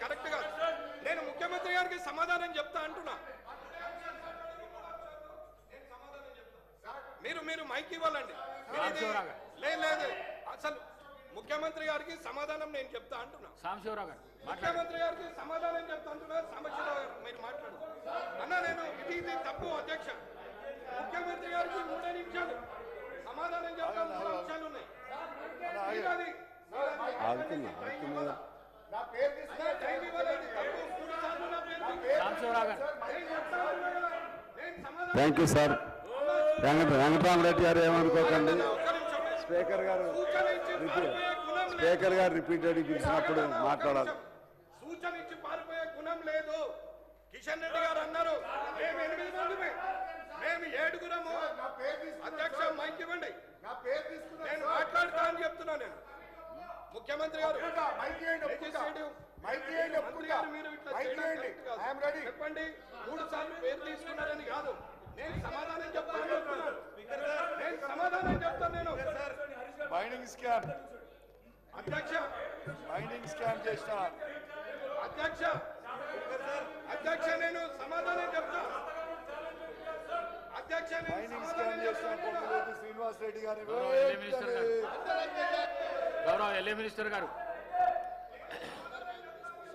Correct గా నేను ముఖ్యమంత్రి గారికి సమాధానం చెప్తా అంటున్నా. మీరు మైక్ ఇవ్వాలండి. లేదు అసలు ముఖ్యమంత్రి గారికి సమాధానం నేను చెప్తా అంటున్నా. ముఖ్యమంత్రి గారికి సమాధానం చెప్తా అంటున్నా. సాంబశివరావు గారు మీరు మాట్లాడు అన్న. నేను ఇది తప్పు అధ్యక్ష. ముఖ్యమంత్రి గారికి 3 నిమిషాలు సమాధానం చెప్తా 3 నిమిషాలు ఉన్నాయి. Thank you sir. వెంకటరామరెడ్డి గారు ఏమనుకోకండి. స్పీకర్ గారు రిపీటెడ్ పిలిచినప్పుడు మాట్లాడాలి. సూచన ఇచ్చి పారిపోయే గుణం లేదు. కిషన్ రెడ్డి గారు అన్నారు మేము 8 మందిమే, మేము 7గురము. అధ్యక్ష మైక్ ఇవ్వండి. నేను మాట్లాడుతా అని చెప్తున్నా. నేను ముఖ్యమంత్రి గారు మీరు ఇట్లా చెప్పండి. 3 సార్లు పేరు తీసుకున్నారని కాదు, నేను సమాధానం చెప్తాను. నేను సమాధానం చెప్తాను. నేను మైనింగ్ స్కామ్ అధ్యక్ష చేసిన అధ్యక్ష నేను సమాధానం చెప్తా. అధ్యక్ష మైనింగ్ స్కామ్ చేసిన శ్రీనివాస్ రెడ్డి గారు గౌరవ ఎల్ఏ మినిస్టర్ గారు.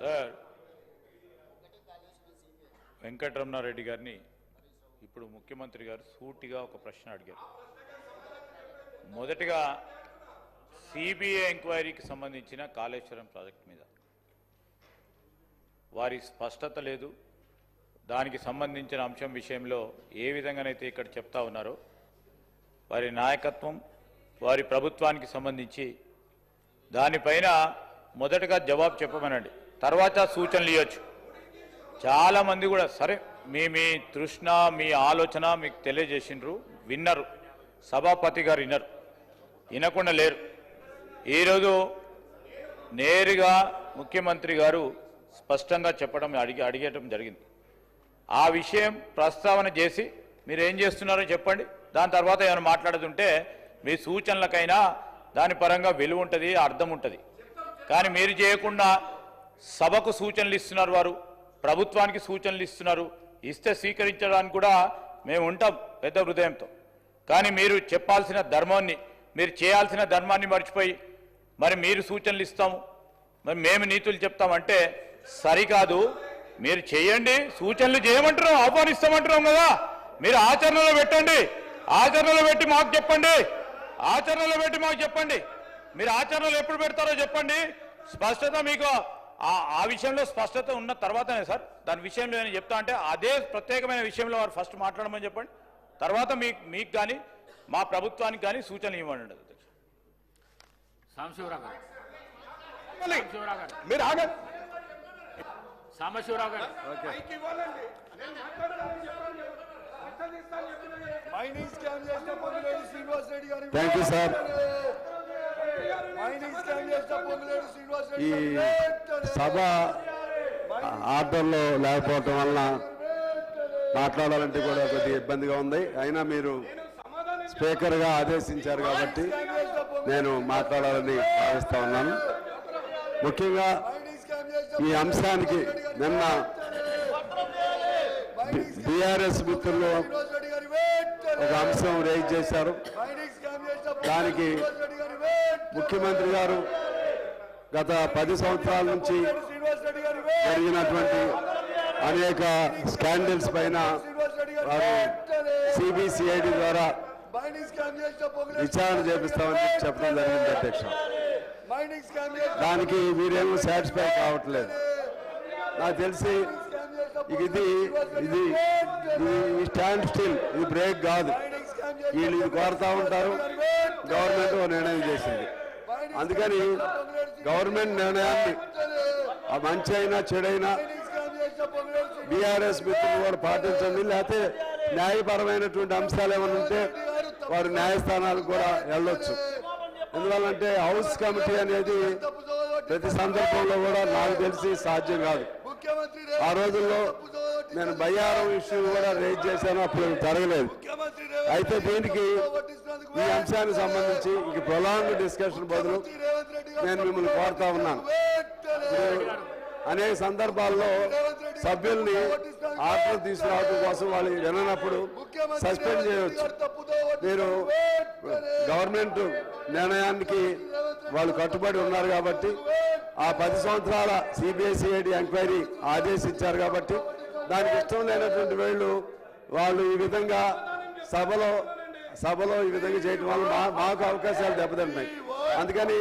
సార్, వెంకటరమణారెడ్డి గారిని ఇప్పుడు ముఖ్యమంత్రి గారు సూటిగా ఒక ప్రశ్న అడిగారు. మొదటిగా సిబిఐ ఎంక్వైరీకి సంబంధించిన కాళేశ్వరం ప్రాజెక్టు మీద వారి స్పష్టత లేదు. దానికి సంబంధించిన అంశం విషయంలో ఏ విధంగానైతే ఇక్కడ చెప్తా ఉన్నారో వారి నాయకత్వం వారి ప్రభుత్వానికి సంబంధించి దానిపైన మొదటగా జవాబు చెప్పమనండి, తర్వాత సూచనలు ఇవ్వచ్చు. చాలామంది కూడా సరే మీ తృష్ణ మీ ఆలోచన మీకు తెలియజేసినారు, విన్నారు, సభాపతి గారు వినకుండా లేరు. ఈరోజు నేరుగా ముఖ్యమంత్రి గారు స్పష్టంగా చెప్పడం అడిగేయడం జరిగింది. ఆ విషయం ప్రస్తావన చేసి మీరు ఏం చేస్తున్నారో చెప్పండి. దాని తర్వాత ఏమైనా మాట్లాడుతుంటే మీ సూచనలకైనా దాని పరంగా విలువ ఉంటుంది, అర్థం ఉంటుంది. కానీ మీరు చేయకుండా సభకు సూచనలు ఇస్తున్నారు, వారు ప్రభుత్వానికి సూచనలు ఇస్తున్నారు. ఇస్తే స్వీకరించడానికి కూడా మేము ఉంటాం పెద్ద హృదయంతో. కానీ మీరు చెప్పాల్సిన ధర్మాన్ని, మీరు చేయాల్సిన ధర్మాన్ని మర్చిపోయి మరి మీరు సూచనలు ఇస్తాము, మరి మేము నీతులు చెప్తామంటే సరికాదు. మీరు చేయండి, సూచనలు చేయమంటున్నాం, ఆహ్వానిస్తామంటున్నాం కదా. మీరు ఆచరణలో పెట్టండి, ఆచరణలో పెట్టి మాకు చెప్పండి, ఆచరణలో పెట్టి మాకు చెప్పండి. మీరు ఆచరణలో ఎప్పుడు పెడతారో చెప్పండి. స్పష్టత మీకు ఆ విషయంలో స్పష్టత ఉన్న తర్వాతనే సార్ దాని విషయంలో నేను చెప్తా అంటే అదే ప్రత్యేకమైన విషయంలో వారు ఫస్ట్ మాట్లాడమని చెప్పండి. తర్వాత మీకు కానీ మా ప్రభుత్వానికి కానీ సూచనలు ఇవ్వండి. సాంబశివరావు గారు మైనింగ్ స్కామ్ చేసిన పొంగులేటి శ్రీనివాస్ రెడ్డి గారు. Thank you sir. Mining scam చేసిన పొంగులేటి శ్రీనివాస్ రెడ్డి ఈ సభ ఆర్డర్లో లేకపోవటం వలన మాట్లాడాలంటే కూడా కొద్దిగా ఇబ్బందిగా ఉంది. అయినా మీరు స్పీకర్గా ఆదేశించారు కాబట్టి నేను మాట్లాడాలని భావిస్తా ఉన్నాను. ముఖ్యంగా ఈ అంశానికి నిన్న బీఆర్ఎస్ మిత్రులు ఒక అంశం రేజ్ చేశారు. దానికి ముఖ్యమంత్రి గారు గత 10 సంవత్సరాల నుంచి జరిగినటువంటి అనేక స్కాండల్స్ పైన వారు సిబిసిఐడి ద్వారా విచారణ చేపిస్తామని చెప్పడం జరిగింది అధ్యక్ష. దానికి వీరేమో సాటిస్ఫై కావట్లేదు. నాకు తెలిసి ఇది స్టాండ్ స్టిల్, ఇది బ్రేక్ కాదు. వీళ్ళు ఇది కోరుతా ఉంటారు, గవర్నమెంట్ ఓ నిర్ణయం చేసింది. అందుకని గవర్నమెంట్ నిర్ణయాన్ని మంచి అయినా చెడైనా బీఆర్ఎస్ మిత్రులు కూడా పాటించండి. లేకపోతే న్యాయపరమైనటువంటి అంశాలు ఏమైనా ఉంటే వారు న్యాయస్థానాలకు కూడా వెళ్ళొచ్చు. ఎందువల్లంటే హౌస్ కమిటీ అనేది ప్రతి సందర్భంలో కూడా నాకు తెలిసి సాధ్యం కాదు. ఆ రోజుల్లో నేను బయ్యారం ఇష్యూ కూడా రేజ్ చేశాను, అప్పుడు జరగలేదు. అయితే దీనికి ఈ అంశానికి సంబంధించి ఇక ప్రొలాంగ్ డిస్కషన్ బదులు నేను మిమ్మల్ని కోరుతా ఉన్నాను. అనేక సందర్భాల్లో సభ్యుల్ని ఆర్డర్ తీసుకురావడం కోసం వాళ్ళు విననప్పుడు సస్పెండ్ చేయవచ్చు. మీరు గవర్నమెంట్ నిర్ణయానికి వాళ్ళు కట్టుబడి ఉన్నారు కాబట్టి ఆ 10 సంవత్సరాల సిబిఐ-సిఐడి ఎంక్వైరీ ఆదేశించారు కాబట్టి దానికి ఇష్టం లేనటువంటి వాళ్ళు ఈ విధంగా సభలో ఈ విధంగా చేయడం వల్ల మాకు అవకాశాలు దెబ్బతింటాయి. అందుకని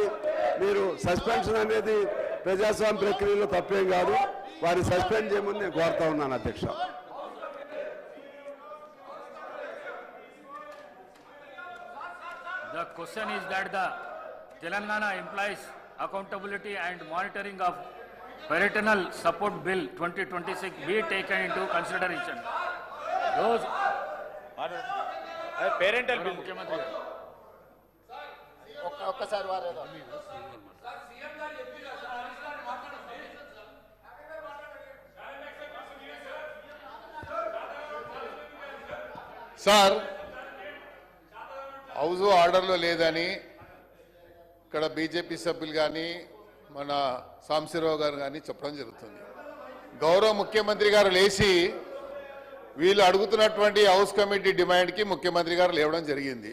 మీరు సస్పెన్షన్ అనేది ప్రజాస్వామ్య ప్రక్రియలో తప్పేం కాదు. వారిని సస్పెండ్ చేయమని నేను కోరుతా ఉన్నాను అధ్యక్ష. The question is that the Telangana Employees Accountability and Monitoring of Parental Support Bill 2026 be taken into consideration. Those parental bill ముఖ్యమంత్రి గారు ఒక్కసారి వారేదో సార్ హౌస్ ఆర్డర్లో లేదని ఇక్కడ బీజేపీ సభ్యులు కానీ మన సాంబశివరావు గారు కానీ చెప్పడం జరుగుతుంది. గౌరవ ముఖ్యమంత్రి గారు లేచి వీళ్ళు అడుగుతున్నటువంటి హౌస్ కమిటీ డిమాండ్కి ముఖ్యమంత్రి గారు లేవడం జరిగింది.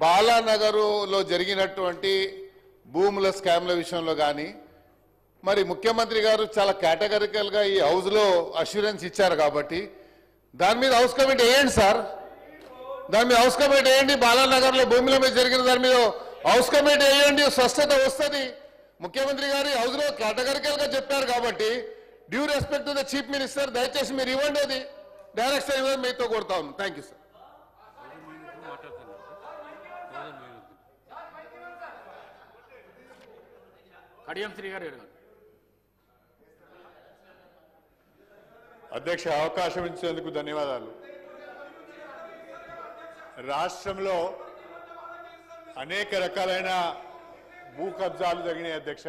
బాలానగర్లో జరిగినటువంటి భూముల స్కామ్ల విషయంలో కానీ మరి ముఖ్యమంత్రి గారు చాలా కేటగిరికల్గా ఈ హౌస్లో అష్యూరెన్స్ ఇచ్చారు కాబట్టి దాని మీద హౌస్ కమిటీ వేయండి సార్. దాని మీద హౌస్ కమిటీ వేయండి. బాలానగర్లో భూముల మీద జరిగిన దాని మీద హౌస్ కమిటీ వేయండి. స్పష్టత వస్తుంది. ముఖ్యమంత్రి గారు హౌస్లో కేటగిరికల్గా చెప్పారు కాబట్టి due respect to the chief minister దయచేసి మీరు ఇవ్వండి. అది డైరెక్షన్ ఇవ్వండి. మీతో కొడతా ఉన్నాను. Thank you sir. Kadiyam Shri గారు అడగాలి. అధ్యక్ష అవకాశం ఇచ్చినందుకు ధన్యవాదాలు. రాష్ట్రంలో అనేక రకాలైన భూ కబ్జాలు జరిగినాయి అధ్యక్ష.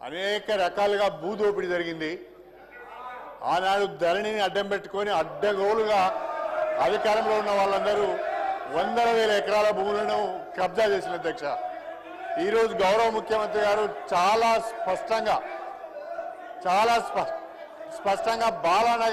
అనేక రకాలుగా భూదోపిడీ జరిగింది. ఆనాడు ధరణిని అడ్డం పెట్టుకొని అడ్డగోలుగా అధికారంలో ఉన్న వాళ్ళందరూ వందల వేల ఎకరాల భూములను కబ్జా చేసిన అధ్యక్ష. ఈరోజు గౌరవ ముఖ్యమంత్రి గారు చాలా స్పష్టంగా బాలానగర్